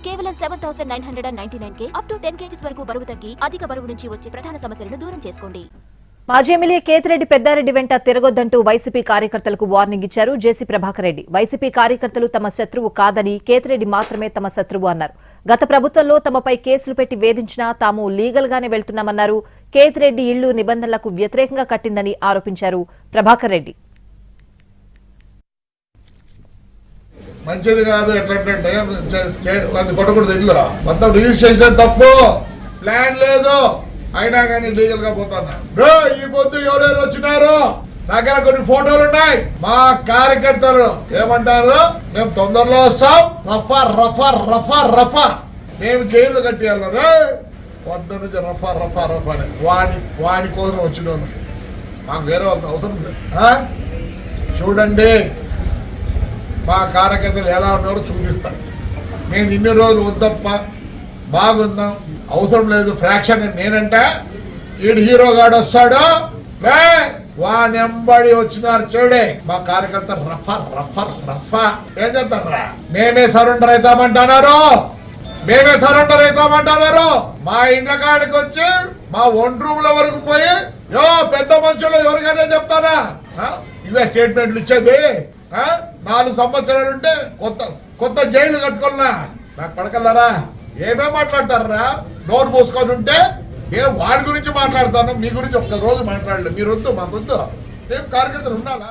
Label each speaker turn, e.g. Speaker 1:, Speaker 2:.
Speaker 1: కేవలం 7,999 up to 10 kgs వరకు బరువు తగ్గి అధిక బరువు నుంచి వచ్చే ప్రధాన సమస్యలను దూరం చేసుకోండి.
Speaker 2: మాజీ ఎమ్మెల్యే కేతిరెడ్డి పెద్దారెడ్డి వెంట తిరగొద్దంటూ వైసీపీ కార్యకర్తలకు వార్నింగ్ ఇచ్చారు జేసీ ప్రభాకర్ రెడ్డి. వైసీపీ కార్యకర్తలు తమ శత్రువు కాదని, కేతిరెడ్డి మాత్రమే తమ శత్రువు అన్నారు. గత ప్రభుత్వంలో తమపై కేసులు పెట్టి వేధించినా తాము లీగల్ గానే వెళ్తున్నామన్నారు. కేతిరెడ్డి ఇళ్లు నిబంధనలకు వ్యతిరేకంగా కట్టిందని ఆరోపించారు ప్రభాకర్ రెడ్డి.
Speaker 3: మంచిది కాదు, ఎట్లంటే కొట్టకూడదు, ఇల్లు మొత్తం రిజిస్ట్రేషన్ తప్పు, ప్లాన్ లేదు, అయినా కానీ లీగల్ గా పోతున్నా. ఈ పొద్దు ఎవరెవరు వచ్చినారు దగ్గర కొన్ని ఫోటోలు ఉన్నాయి. మా కార్యకర్తలు ఏమంటారు, మేము తొందరలో వస్తాం, రఫా రఫా రఫా రఫా, మేము జైలు కట్టేయాలి. పొద్దు నుంచి రఫా రఫా రఫా అని వాడి కోసం వచ్చిన మాకు వేరే వాళ్ళకి అవసరం లేదు. చూడండి మా కార్యకర్తలు ఎలా ఉన్నారో చూపిస్తాం. మేము ఇన్ని రోజులు వద్దప్ప బాగుందాం, అవసరం లేదు ఫ్రాక్షన్ నేనంటే ఈడు హీరో గాడు వస్తాడు, వానెంబడి వచ్చినారు చూడే మా కార్యకర్త రఫా రఫా రఫా. ఏం చేస్తారా, మేమే సరెండర్ అవుతామంటున్నారు, మేమే సరెండర్ అవుతామంటున్నారు. మా ఇండ్ల కాడికి వచ్చి మా వన్ రూమ్ లో వరకు పోయి పెద్ద మనుషులు ఎవరికైనా చెప్తారా, ఇవే స్టేట్మెంట్లు ఇచ్చేది. 4 సంవత్సరాలు ఉంటే కొత్త జైలు కట్టుకున్నా నాకు పడకల్లారా. ఏమేం మాట్లాడతారా, నోరు పోసుకొని ఉంటే నేను వాడి గురించి మాట్లాడతాను, మీ గురించి ఒక్క రోజు మాట్లాడలేదు. మీరు వద్దు, మాకొద్దు, ఏం కార్యకర్తలు ఉండాలా.